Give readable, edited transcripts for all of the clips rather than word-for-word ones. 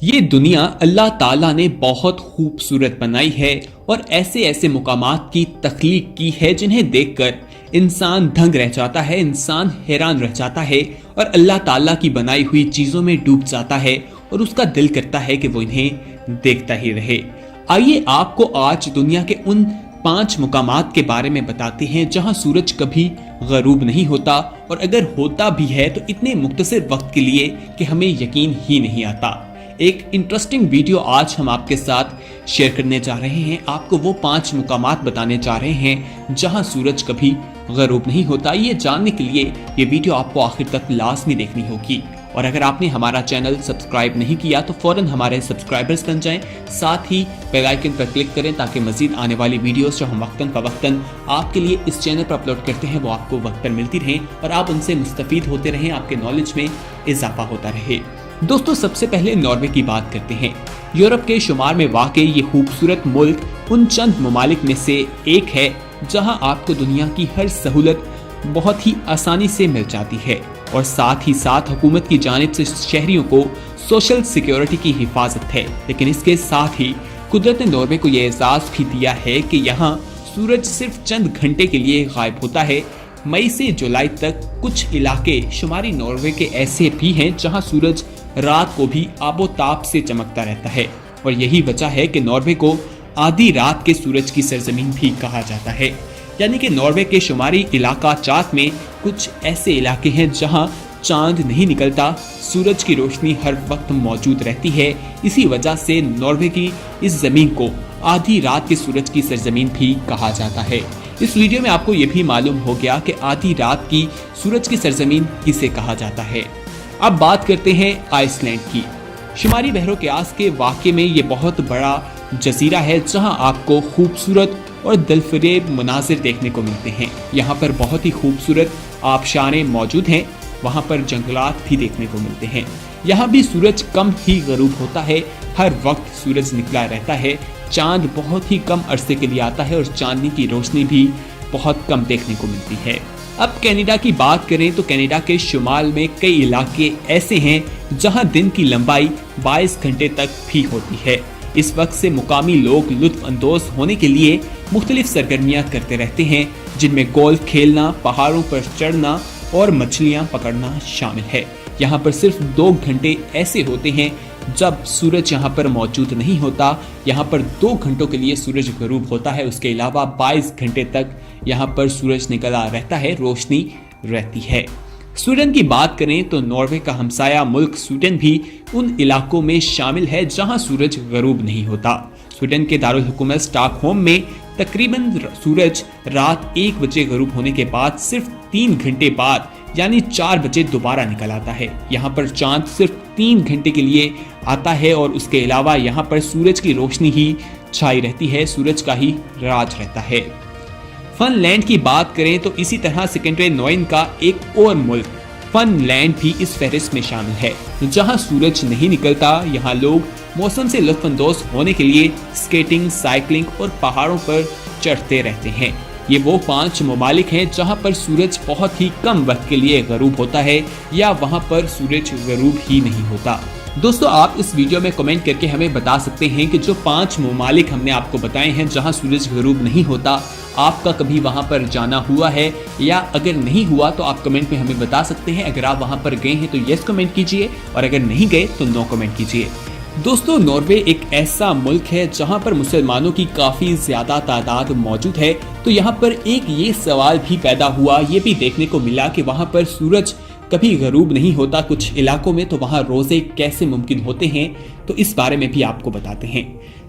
یہ دنیا اللہ تعالیٰ نے بہت خوبصورت بنائی ہے اور ایسے ایسے مقامات کی تخلیق کی ہے جنہیں دیکھ کر انسان دھنگ رہ جاتا ہے، انسان حیران رہ جاتا ہے اور اللہ تعالیٰ کی بنائی ہوئی چیزوں میں ڈوب جاتا ہے اور اس کا دل کرتا ہے کہ وہ انہیں دیکھتا ہی رہے۔ آئیے آپ کو آج دنیا کے ان 5 مقامات کے بارے میں بتاتے ہیں جہاں سورج کبھی غروب نہیں ہوتا، اور اگر ہوتا بھی ہے تو اتنے مختصر وقت کے لیے کہ ہمیں یقین ہی نہیں آتا۔ ایک انٹرسٹنگ ویڈیو آج ہم آپ کے ساتھ شیئر کرنے جا رہے ہیں، آپ کو وہ 5 مقامات بتانے جا رہے ہیں جہاں سورج کبھی غروب نہیں ہوتا۔ یہ جاننے کے لیے یہ ویڈیو آپ کو آخر تک لازمی دیکھنی ہوگی، اور اگر آپ نے ہمارا چینل سبسکرائب نہیں کیا تو فوراً ہمارے سبسکرائبرز بن جائیں، ساتھ ہی بیل آئیکن پر کلک کریں تاکہ مزید آنے والی ویڈیوز جو ہم وقتاً فوقتاً آپ کے لیے اس چینل پر اپلوڈ کرتے ہیں وہ آپ کو وقت پر ملتی رہیں اور آپ ان سے مستفید ہوتے رہیں، آپ کے نالج میں اضافہ ہوتا رہے۔ دوستو، سب سے پہلے ناروے کی بات کرتے ہیں۔ یورپ کے شمار میں واقع یہ خوبصورت ملک ان چند ممالک میں سے ایک ہے جہاں آپ کو دنیا کی ہر سہولت بہت ہی آسانی سے مل جاتی ہے، اور ساتھ ہی ساتھ حکومت کی جانب سے شہریوں کو سوشل سیکیورٹی کی حفاظت ہے۔ لیکن اس کے ساتھ ہی قدرت نے ناروے کو یہ اعزاز بھی دیا ہے کہ یہاں سورج صرف چند گھنٹے کے لیے غائب ہوتا ہے۔ مئی سے جولائی تک کچھ علاقے شمالی ناروے کے ایسے بھی ہیں جہاں سورج رات کو بھی آب و تاب سے چمکتا رہتا ہے، اور یہی وجہ ہے کہ ناروے کو آدھی رات کے سورج کی سرزمین بھی کہا جاتا ہے۔ یعنی کہ ناروے کے شمالی علاقہ جات میں کچھ ایسے علاقے ہیں جہاں چاند نہیں نکلتا، سورج کی روشنی ہر وقت موجود رہتی ہے۔ اسی وجہ سے ناروے کی اس زمین کو آدھی رات کے سورج کی سرزمین بھی کہا جاتا ہے۔ اس ویڈیو میں آپ کو یہ بھی معلوم ہو گیا کہ آدھی رات کی سورج کی سرزمین کسے کہا جاتا ہے۔ اب بات کرتے ہیں آئس لینڈ کی۔ شمالی بحر کے واقع میں یہ بہت بڑا جزیرہ ہے جہاں آپ کو خوبصورت اور دلفریب مناظر دیکھنے کو ملتے ہیں۔ یہاں پر بہت ہی خوبصورت آبشاریں موجود ہیں، وہاں پر جنگلات بھی دیکھنے کو ملتے ہیں۔ یہاں بھی سورج کم ہی غروب ہوتا ہے، ہر وقت سورج نکلا رہتا ہے، چاند بہت ہی کم عرصے کے لیے آتا ہے اور چاندنی کی روشنی بھی بہت کم دیکھنے کو ملتی ہے۔ اب کینیڈا کی بات کریں تو کینیڈا کے شمال میں کئی علاقے ایسے ہیں جہاں دن کی لمبائی 22 گھنٹے تک بھی ہوتی ہے۔ اس وقت سے مقامی لوگ لطف اندوز ہونے کے لیے مختلف سرگرمیاں کرتے رہتے ہیں، جن میں گولف کھیلنا، پہاڑوں پر چڑھنا اور مچھلیاں پکڑنا شامل ہے۔ یہاں پر صرف 2 گھنٹے ایسے ہوتے ہیں جب سورج یہاں پر موجود نہیں ہوتا، یہاں پر 2 گھنٹوں کے لیے سورج غروب ہوتا ہے، اس کے علاوہ 22 گھنٹے تک یہاں پر سورج نکلا رہتا ہے، روشنی رہتی ہے۔ سویڈن کی بات کریں تو ناروے کا ہمسایہ ملک سویڈن بھی ان علاقوں میں شامل ہے جہاں سورج غروب نہیں ہوتا۔ سویڈن کے دارالحکومت سٹاک ہوم میں تقریباً سورج رات 1 بجے غروب ہونے کے بعد صرف 3 گھنٹے بعد یعنی 4 بجے دوبارہ نکل آتا ہے۔ یہاں پر چاند صرف 3 گھنٹے کے لیے آتا ہے اور اس کے علاوہ یہاں پر سورج کی روشنی ہی چھائی رہتی ہے، سورج کا ہی راج رہتا ہے۔ فن لینڈ کی بات کریں تو اسی طرح سیکنڈری نوئن کا ایک اور ملک فن لینڈ بھی اس فہرست میں شامل ہے، جہاں سورج نہیں نکلتا۔ یہاں لوگ موسم سے لطف اندوز ہونے کے لیے سکیٹنگ، سائیکلنگ اور پہاڑوں پر چڑھتے رہتے ہیں۔ یہ وہ 5 ممالک ہیں جہاں پر سورج بہت ہی کم وقت کے لیے غروب ہوتا ہے یا وہاں پر سورج غروب ہی نہیں ہوتا۔ دوستو، آپ اس ویڈیو میں کمنٹ کر کے ہمیں بتا سکتے ہیں کہ جو 5 ممالک ہم نے آپ کو بتائے ہیں جہاں سورج غروب نہیں ہوتا، آپ کا کبھی وہاں پر جانا ہوا ہے، یا اگر نہیں ہوا تو آپ کمنٹ میں ہمیں بتا سکتے ہیں۔ اگر آپ وہاں پر گئے ہیں تو یس کمنٹ کیجئے، اور اگر نہیں گئے تو نو کمنٹ کیجئے۔ دوستو، ناروے ایک ایسا ملک ہے جہاں پر مسلمانوں کی کافی زیادہ تعداد موجود ہے، تو یہاں پر ایک یہ سوال بھی پیدا ہوا، یہ بھی دیکھنے کو ملا کہ وہاں پر سورج کبھی غروب نہیں ہوتا کچھ علاقوں میں، تو وہاں روزے کیسے ممکن ہوتے ہیں، تو اس بارے میں بھی آپ کو بتاتے ہیں۔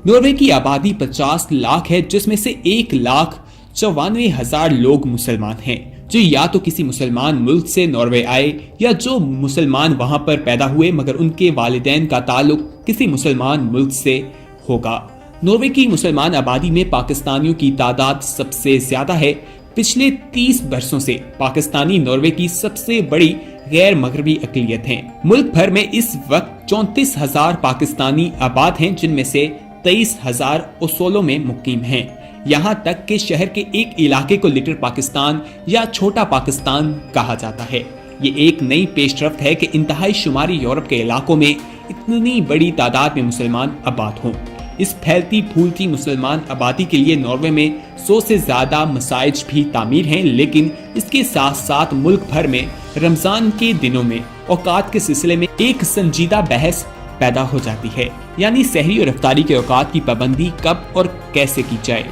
ناروے کی آبادی 50 لاکھ ہے، جس میں سے 1,94,000 لوگ مسلمان ہیں، جو یا تو کسی مسلمان ملک سے ناروے آئے یا جو مسلمان وہاں پر پیدا ہوئے مگر ان کے والدین کا تعلق کسی مسلمان ملک سے ہوگا۔ ناروے کی مسلمان آبادی میں پاکستانیوں کی تعداد سب سے زیادہ ہے۔ پچھلے 30 برسوں سے پاکستانی ناروے کی سب سے بڑی غیر مغربی اقلیت ہیں۔ ملک بھر میں اس وقت 34,000 پاکستانی آباد ہیں، جن میں سے 23,000 اصولوں میں مقیم ہیں۔ یہاں تک کہ شہر کے ایک علاقے کو لٹل پاکستان یا چھوٹا پاکستان کہا جاتا ہے۔ یہ ایک نئی پیش رفت ہے کہ انتہائی شمالی یورپ کے علاقوں میں इतनी बड़ी तादाद में मुसलमान आबाद हों। इस फैलती फूलती मुसलमान आबादी के लिए नॉर्वे में 100 से ज्यादा मसाजिद भी तामीर हैं, लेकिन इसके साथ साथ मुल्क भर में रमजान के दिनों में औकात के सिलसिले में एक संजीदा बहस पैदा हो जाती है, यानी सहरी और इफ्तारी के औकात की पाबंदी कब और कैसे की जाए।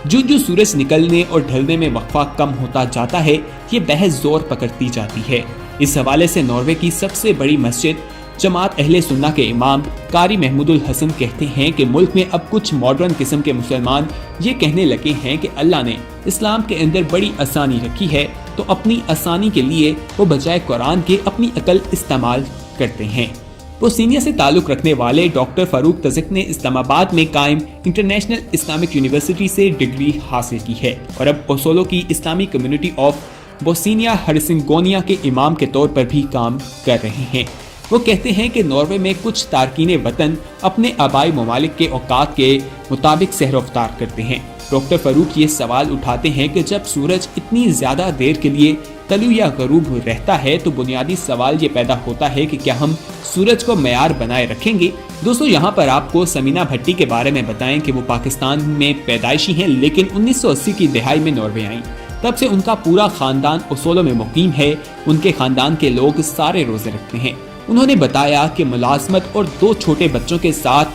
जो सूरज निकलने और ढलने में वक्फा कम होता जाता है, ये बहस जोर पकड़ती जाती है। इस हवाले से नॉर्वे की सबसे बड़ी मस्जिद जमात अहले सुन्ना के इमाम कारी महमूदुल हसन कहते हैं कि मुल्क में अब कुछ मॉडर्न किस्म के मुसलमान ये कहने लगे हैं कि अल्लाह ने इस्लाम के अंदर बड़ी आसानी रखी है, तो अपनी आसानी के लिए वो बजाय कुरान के अपनी अकल इस्तेमाल करते हैं। बोस्निया से ताल्लुक रखने वाले डॉक्टर फारूक तजिक ने इस्लामाबाद में कायम इंटरनेशनल इस्लामिक यूनिवर्सिटी से डिग्री हासिल की है और अब ओसोलो की इस्लामी कम्युनिटी ऑफ बोस्निया हर्सिंगोनिया के इमाम के तौर पर भी काम कर रहे हैं। वो कहते हैं कि नॉर्वे में कुछ तारकीन वतन अपने आबाई ममालिक के औकात के मुताबिक सहर इफ्तार करते हैं। डॉक्टर फारूक ये सवाल उठाते हैं कि जब सूरज इतनी ज्यादा देर के लिए तलु या गरूब रहता है तो बुनियादी सवाल ये पैदा होता है कि क्या हम सूरज को मयार बनाए रखेंगे। दोस्तों, यहाँ पर आपको समीना भट्टी के बारे में बताएं कि वो पाकिस्तान में पैदाइशी हैं, लेकिन 1980 की दहाई में नॉर्वे आई। तब से उनका पूरा खानदान ओसोलो में मुकीम है। उनके खानदान के लोग सारे रोजे रखते हैं। उन्होंने बताया कि मुलाजमत और 2 छोटे बच्चों के साथ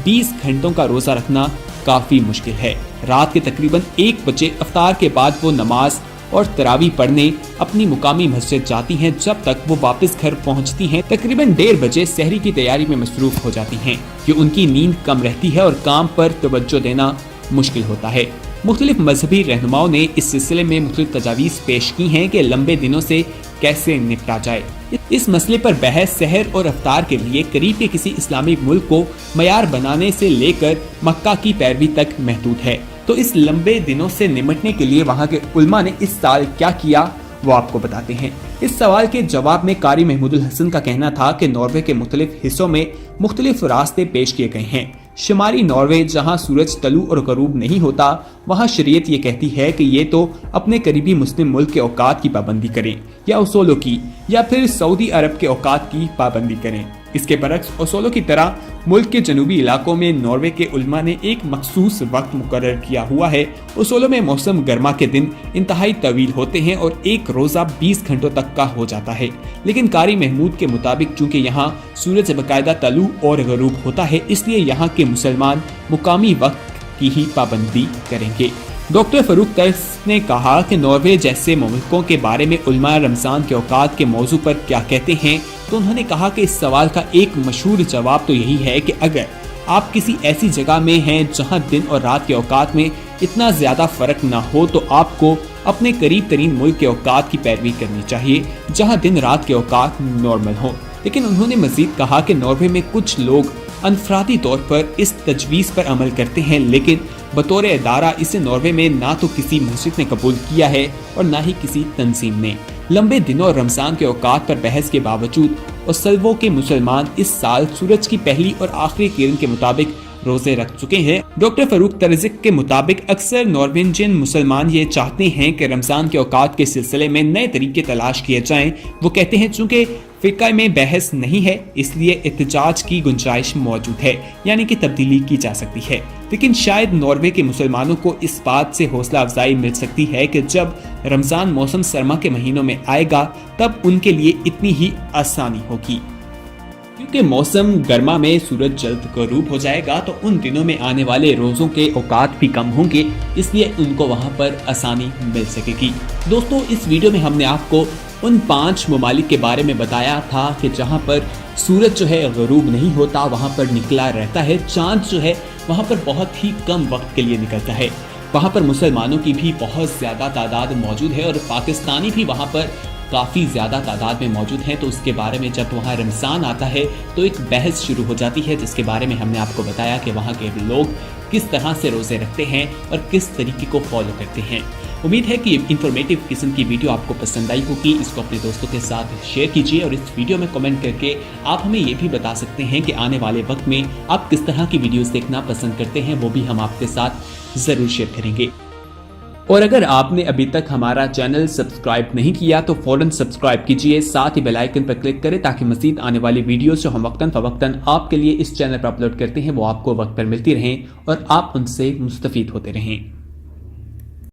20 घंटों का रोजा रखना काफी मुश्किल है। रात के तकरीबन 1 बजे इफ्तार के बाद वो नमाज और तरावी पढ़ने अपनी मुकामी मस्जिद जाती हैं। जब तक वो वापस घर पहुंचती हैं तकरीबन 1:30 बजे सहरी की तैयारी में मसरूफ हो जाती हैं कि उनकी नींद कम रहती है और काम पर तवज्जो देना मुश्किल होता है। मुख्तलिफ मजहबी रहनुमाओं ने इस सिलसिले में मुख्तलिफ तजावीज़ पेश की हैं कि लंबे दिनों से कैसे निपटा जाए। इस मसले पर बहस सहर और अफ्तार के लिए करीब के किसी इस्लामिक मुल्क को मयार बनाने से लेकर मक्का की पैरवी तक महदूद है। तो इस लंबे दिनों से निपटने के लिए वहाँ के उल्मा ने इस साल क्या किया वो आपको बताते हैं। इस सवाल के जवाब में कारी महमूदुल हसन का कहना था कि नॉर्वे के मुख्तलिफ हिस्सों में मुख्तलिफ रास्ते पेश किए गए हैं। शुमारी नॉर्वे जहां सूरज तलु और गरूब नहीं होता, वहां शरीयत ये कहती है कि ये तो अपने करीबी मुस्लिम मुल्क के औकात की पाबंदी करें या ओसोलो की, या फिर सऊदी अरब के औकात की पाबंदी करें। इसके बरक्स ओसोलो की तरह मुल्क के जनूबी इलाकों में नॉर्वे के उल्मा ने एक मखसूस वक्त मुकर्रर किया हुआ है। ओसोलो में मौसम गर्मा के दिन इंतहाई तवील होते हैं और एक रोजा 20 घंटों तक का हो जाता है, लेकिन कारी महमूद के मुताबिक चूंकि यहाँ सूरज बाकायदा तलु और गरूब होता है, इसलिए यहाँ के मुसलमान मुकामी वक्त की ही पाबंदी करेंगे। डॉक्टर फारूक तजिक ने कहा कि नॉर्वे जैसे मुल्कों के बारे में उल्मा रमजान के औकात के मौजू पर क्या कहते हैं, तो उन्होंने कहा कि इस सवाल का एक मशहूर जवाब तो यही है कि अगर आप किसी ऐसी जगह में हैं जहां दिन और रात के औकात में इतना ज्यादा फर्क ना हो, तो आपको अपने करीब तरीन मुल्क के औकात की पैरवी करनी चाहिए जहां दिन रात के औकात नॉर्मल हो। लेकिन उन्होंने मजीद कहा कि नॉर्वे में कुछ लोग अनफरादी तौर पर इस तजवीज़ पर अमल करते हैं, लेकिन बतौर इदारा इसे नॉर्वे में ना तो किसी मस्जिद ने कबूल किया है और ना ही किसी तंजीम ने। लंबे दिनों और रमजान के औकात पर बहस के बावजूद ओसोलो के मुसलमान इस साल सूरज की पहली और आखिरी किरण के मुताबिक रोजे रख चुके हैं। डॉक्टर फारूक तजिक के मुताबिक अक्सर नॉर्वेजियन मुसलमान ये चाहते हैं कि रमजान के औकात के सिलसिले में नए तरीके तलाश किए जाएं। वो कहते हैं चूंकि फिक्का में बहस नहीं है, इसलिए एहतजाज की गुंजाइश मौजूद है, यानी कि तब्दीली की जा सकती है। लेकिन शायद नॉर्वे के मुसलमानों को इस बात से हौसला अफजाई मिल सकती है कि जब रमजान मौसम सरमा के महीनों में आएगा तब उनके लिए इतनी ही आसानी होगी, क्योंकि मौसम गर्मा में सूरज जल्द गरूब हो जाएगा तो उन दिनों में आने वाले रोजों के औकात भी कम होंगे, इसलिए उनको वहां पर आसानी मिल सकेगी। दोस्तों, इस वीडियो में हमने आपको उन 5 ममालिक के बारे में बताया था कि जहां पर सूरज जो है गरूब नहीं होता, वहां पर निकला रहता है। चांद जो है वहां पर बहुत ही कम वक्त के लिए निकलता है। वहां पर मुसलमानों की भी बहुत ज्यादा तादाद मौजूद है और पाकिस्तानी भी वहां पर काफ़ी ज़्यादा तादाद में मौजूद हैं। तो उसके बारे में जब वहाँ रमज़ान आता है तो एक बहस शुरू हो जाती है, जिसके बारे में हमने आपको बताया कि वहाँ के लोग किस तरह से रोज़े रखते हैं और किस तरीके को फॉलो करते हैं। उम्मीद है कि इन्फॉर्मेटिव किस्म की वीडियो आपको पसंद आई होगी। इसको अपने दोस्तों के साथ शेयर कीजिए और इस वीडियो में कमेंट करके आप हमें ये भी बता सकते हैं कि आने वाले वक्त में आप किस तरह की वीडियोस देखना पसंद करते हैं, वो भी हम आपके साथ ज़रूर शेयर करेंगे। اور اگر آپ نے ابھی تک ہمارا چینل سبسکرائب نہیں کیا تو فوراً سبسکرائب کیجئے، ساتھ ہی بیل آئیکن پر کلک کریں تاکہ مزید آنے والی ویڈیوز جو ہم وقتاً فوقتاً آپ کے لیے اس چینل پر اپلوڈ کرتے ہیں وہ آپ کو وقت پر ملتی رہیں اور آپ ان سے مستفید ہوتے رہیں۔